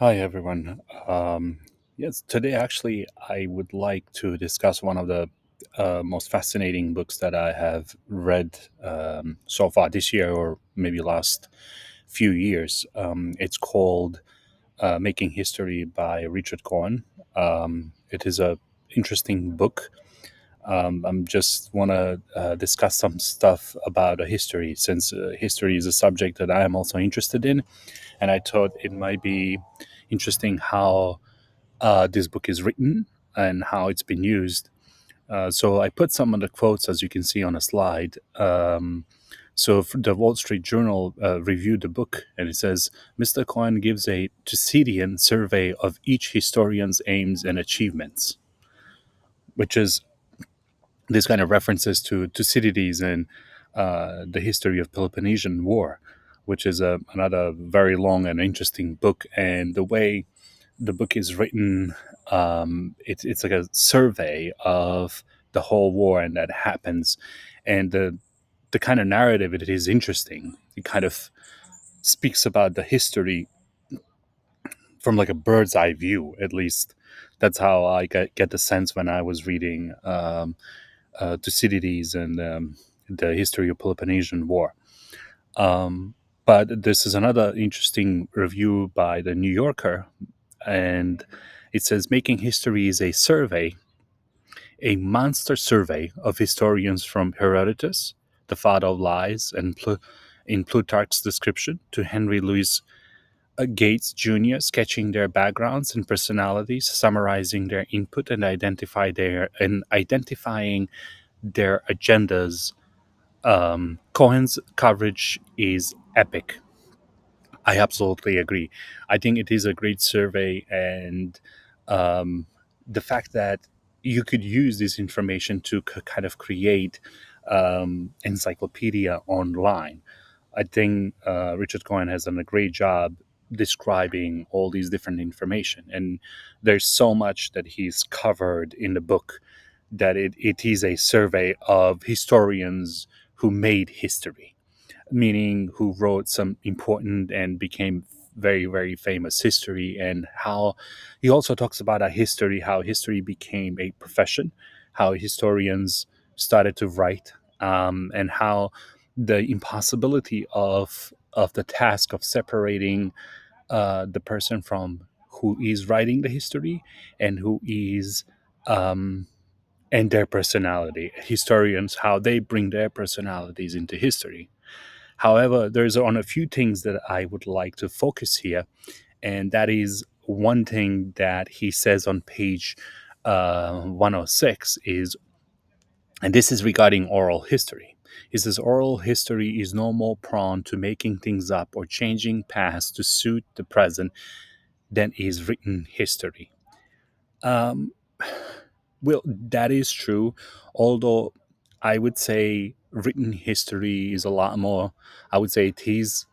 Hi, everyone. Yes, today actually I would like to discuss one of the most fascinating books that I have read so far this year or maybe last few years. It's called Making History by Richard Cohen. It is a interesting book. I'm just want to discuss some stuff about history since history is a subject that I am also interested in, and I thought it might be interesting how this book is written and how it's been used. So I put some of the quotes, as you can see on a slide. The Wall Street Journal reviewed the book, and it says Mr. Cohen gives a Thucydidean survey of each historian's aims and achievements, which is this kind of references to Thucydides and the history of Peloponnesian War, which is another very long and interesting book. And the way the book is written, it's like a survey of the whole war and that happens, and the kind of narrative it is interesting. It kind of speaks about the history from like a bird's eye view, at least. That's how I get the sense when I was reading Thucydides and the history of Peloponnesian War. Um, but this is another interesting review by the New Yorker, and it says making history is a survey, a monster survey of historians from Herodotus, the father of lies, and in Plutarch's description, to Henry Louis Gates Jr., sketching their backgrounds and personalities, summarizing their input, and identifying their agendas. Cohen's coverage is epic. I absolutely agree. I think it is a great survey, and um, the fact that you could use this information to kind of create encyclopedia online. I think Richard Cohen has done a great job describing all these different information, and there's so much that he's covered in the book that it is a survey of historians who made history, meaning who wrote some important and became very, very famous history, and how he also talks about how history became a profession, how historians started to write, and how the impossibility of the task of separating the person from who is writing the history and who is and their personality, historians, how they bring their personalities into history. However, there's on a few things that I would like to focus here, and that is one thing that he says on page 106 is, and this is regarding oral history. He says oral history is no more prone to making things up or changing past to suit the present than is written history. Um, well, that is true, although I would say written history is a lot more. I would say it is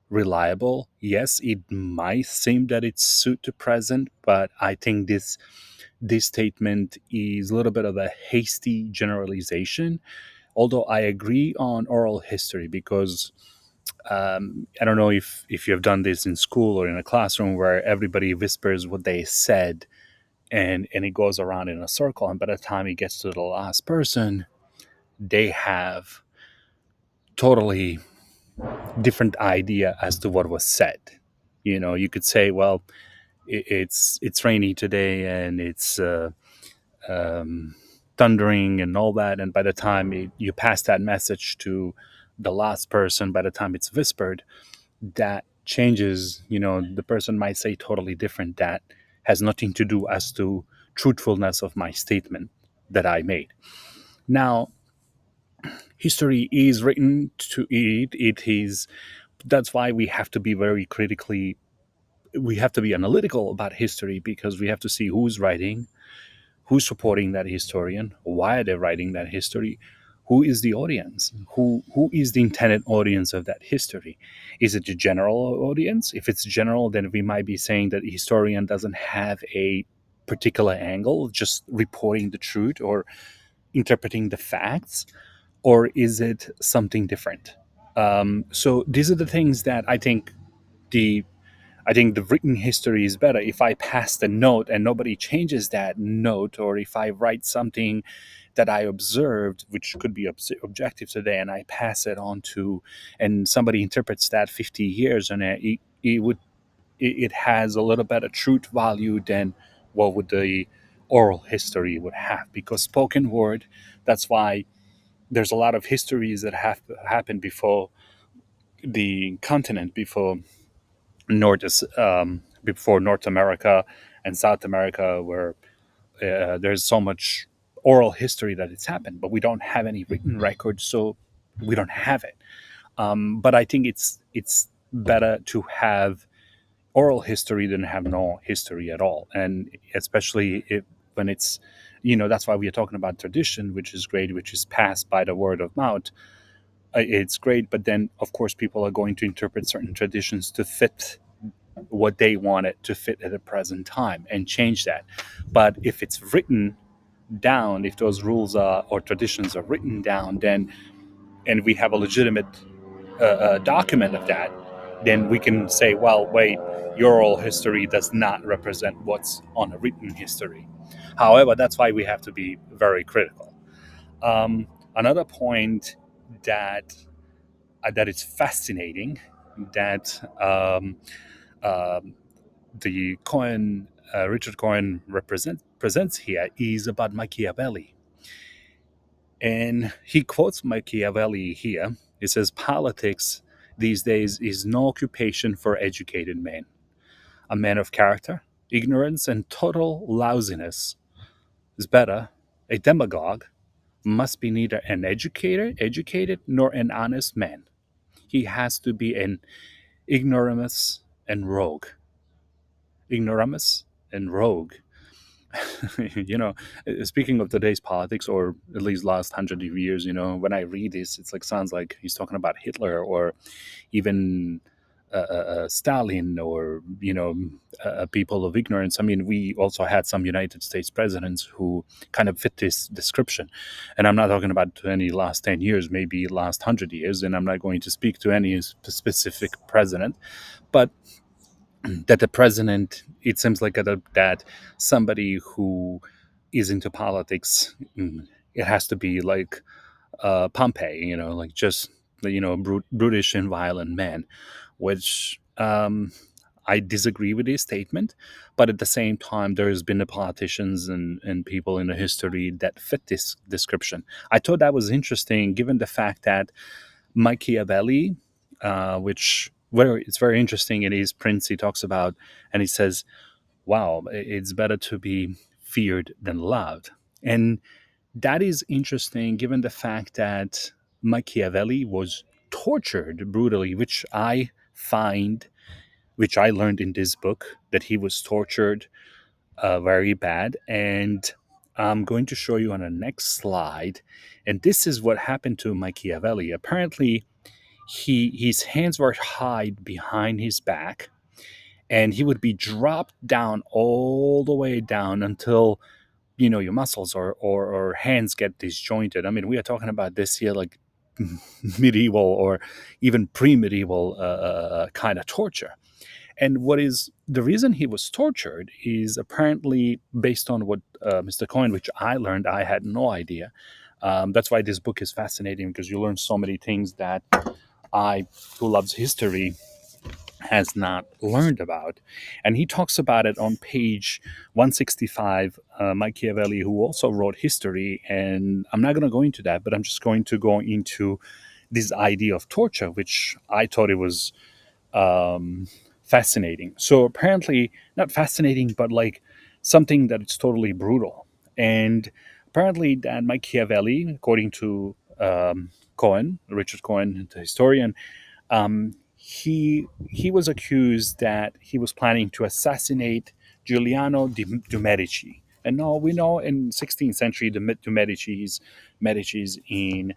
reliable. Yes, it might seem that it's suit to present, but I think this statement is a little bit of a hasty generalization. Although I agree on oral history because I don't know if you have done this in school or in a classroom where everybody whispers what they said, and it goes around in a circle, and by the time it gets to the last person, they have totally different idea as to what was said. You know, you could say, well, it's rainy today and it's um, thundering and all that, and by the time you pass that message to the last person, by the time it's whispered, that changes. You know, the person might say totally different. That has nothing to do as to truthfulness of my statement that I made. Now, history is written to it. It is. That's why we have to be very critically. We have to be analytical about history because we have to see who's writing, who's supporting that historian, why are they writing that history, who is the audience, who is the intended audience of that history. Is it the general audience? If it's general, then we might be saying that the historian doesn't have a particular angle, just reporting the truth or interpreting the facts, or is it something different? So these are the things that I think the I think the written history is better. If I pass the note and nobody changes that note, or if I write something that I observed, which could be objective today, and I pass it on to, and somebody interprets that 50 years, and it has a little better truth value than what would the oral history would have, because spoken word, that's why there's a lot of histories that have happened before the continent, before North America and South America, where there's so much oral history that it's happened, but we don't have any written records, so we don't have it. But I think it's better to have oral history than have no history at all, and especially if when it's, that's why we are talking about tradition, which is great, which is passed by the word of mouth. It's great, but then of course people are going to interpret certain traditions to fit what they want it to fit at the present time and change that. But if it's written down, if those rules are or traditions are written down, then, and we have a legitimate document of that, then we can say, well, wait, your oral history does not represent what's on a written history. However, that's why we have to be very critical. Another point that that is fascinating, that um, the Cohen, Richard Cohen presents here, is about Machiavelli. And he quotes Machiavelli here. He says, politics these days is no occupation for educated men. A man of character, ignorance, and total lousiness is better. A demagogue must be neither an educated, nor an honest man. He has to be an ignoramus and rogue. Ignoramus and rogue. you know, Speaking of today's politics, or at least last 100 years, when I read this, it's like sounds like he's talking about Hitler, or even Stalin, or people of ignorance. I mean, we also had some United States presidents who kind of fit this description, and I'm not talking about any last 10 years, maybe last 100 years, and I'm not going to speak to any specific president, but that the president, it seems like that somebody who is into politics, it has to be like Pompey, like just brutish and violent man, which I disagree with his statement. But at the same time, there's been the politicians and people in the history that fit this description. I thought that was interesting, given the fact that Machiavelli, which where it's very interesting in his prince, he talks about, and he says, "Wow, it's better to be feared than loved," and that is interesting, given the fact that Machiavelli was tortured brutally, which I learned in this book, that he was tortured very bad, and I'm going to show you on the next slide. And this is what happened to Machiavelli. Apparently, his hands were tied behind his back, and he would be dropped down all the way down until your muscles or hands get disjointed. I mean, we are talking about this here like medieval or even pre-medieval kind of torture. And what is the reason he was tortured is apparently based on what Mr. Cohen, which I learned, I had no idea. That's why this book is fascinating, because you learn so many things that I, who loves history, has not learned about. And he talks about it on page 165. Machiavelli, who also wrote history, and I'm not going to go into that, but I'm just going to go into this idea of torture, which I thought it was um, fascinating. So apparently, not fascinating, but like something that it's totally brutal. And apparently, that Machiavelli, according to Cohen, Richard Cohen, the historian, he was accused that he was planning to assassinate Giuliano de Medici. And now we know in 16th century the Medici's in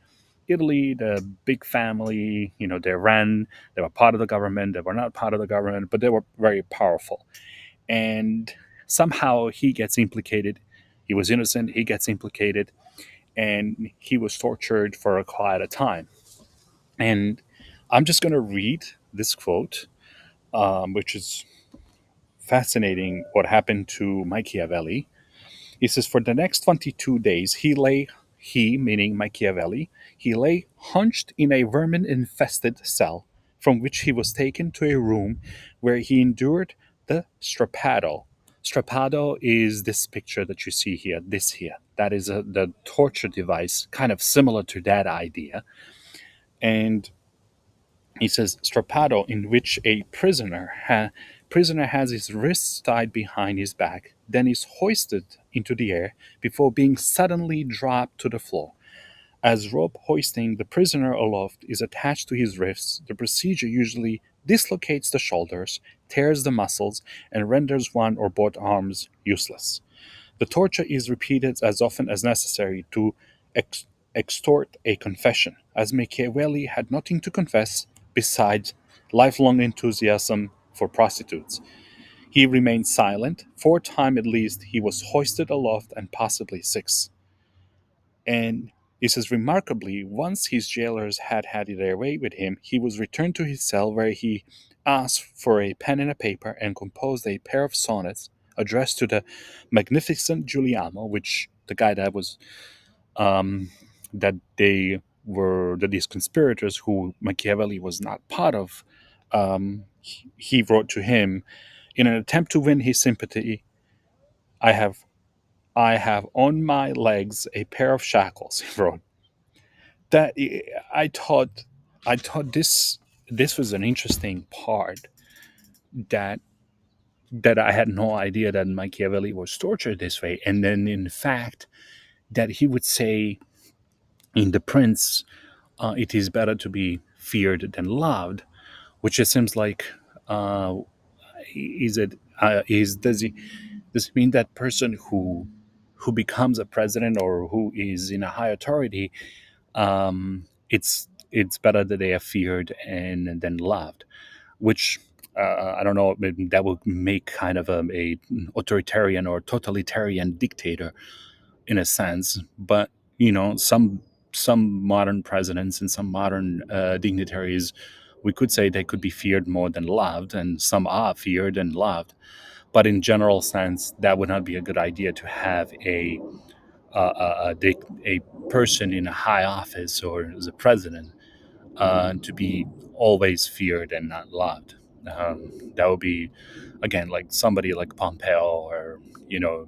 Italy, the big family, they were part of the government, they were not part of the government, but they were very powerful. And somehow he gets implicated. He was innocent, he gets implicated, and he was tortured for quite a time. And I'm just going to read this quote, which is fascinating what happened to Machiavelli. He says for the next 22 days, he, meaning Machiavelli, he lay hunched in a vermin infested cell, from which he was taken to a room where he endured the strappado. Strappado is this picture that you see here, this here. That is the torture device, kind of similar to that idea. And he says strappado, in which a prisoner has his wrists tied behind his back, then is hoisted into the air before being suddenly dropped to the floor. As rope hoisting the prisoner aloft is attached to his wrists, the procedure usually dislocates the shoulders, tears the muscles, and renders one or both arms useless. The torture is repeated as often as necessary to ex- extort a confession, as Machiavelli had nothing to confess besides lifelong enthusiasm for prostitutes. He remained silent. 4 times at least he was hoisted aloft, and possibly six. And he says, remarkably, once his jailers had had their way with him, he was returned to his cell where he asked for a pen and a paper and composed a pair of sonnets addressed to the magnificent Giuliano, which the guy that was um, that these conspirators who Machiavelli was not part of, he wrote to him in an attempt to win his sympathy. I have I have on my legs a pair of shackles, he wrote. That I thought I thought this was an interesting part that I had no idea that Machiavelli was tortured this way, and then in fact that he would say in The Prince, it is better to be feared than loved, which it seems like uh, is it is does it mean that person who becomes a president or who is in a high authority, it's better that they are feared and then loved, which I don't know, that would make kind of a authoritarian or totalitarian dictator in a sense. But some modern presidents and some modern dignitaries, we could say they could be feared more than loved, and some are feared and loved. But in general sense, that would not be a good idea to have a person in a high office or as a president to be always feared and not loved. That would be, again, like somebody like Pompeo, or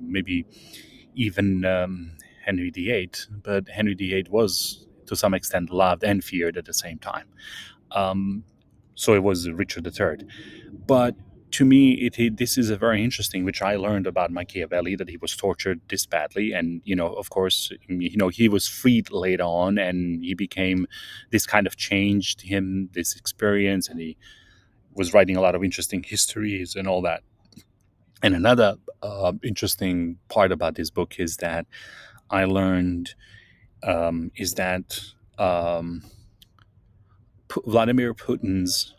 maybe even Henry VIII. But Henry VIII was to some extent loved and feared at the same time. Um, so it was Richard III. But to me, this is a very interesting, which I learned about Machiavelli, that he was tortured this badly, and of course, he was freed later on, and he became this kind of changed him, this experience, and he was writing a lot of interesting histories and all that. And another interesting part about this book is that I learned is that Vladimir Putin's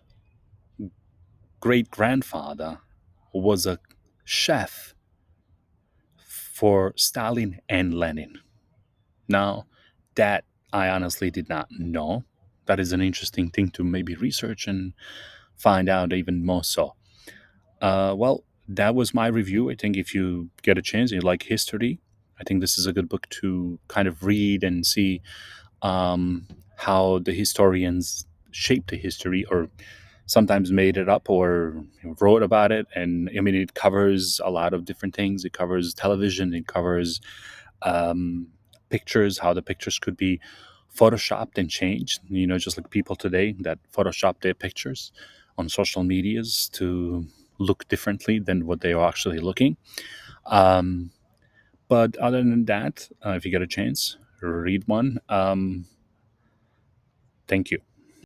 great grandfather was a chef for Stalin and Lenin. Now, that I honestly did not know. That is an interesting thing to maybe research and find out even more so. Well, that was my review. I think if you get a chance, you like history, I think this is a good book to kind of read and see um, how the historians shaped the history, or sometimes made it up or wrote about it. And I mean, it covers a lot of different things. It covers television, it covers um, pictures, how the pictures could be photoshopped and changed, just like people today that photoshop their pictures on social medias to look differently than what they are actually looking. Um, but other than that, if you get a chance, read one. Thank you.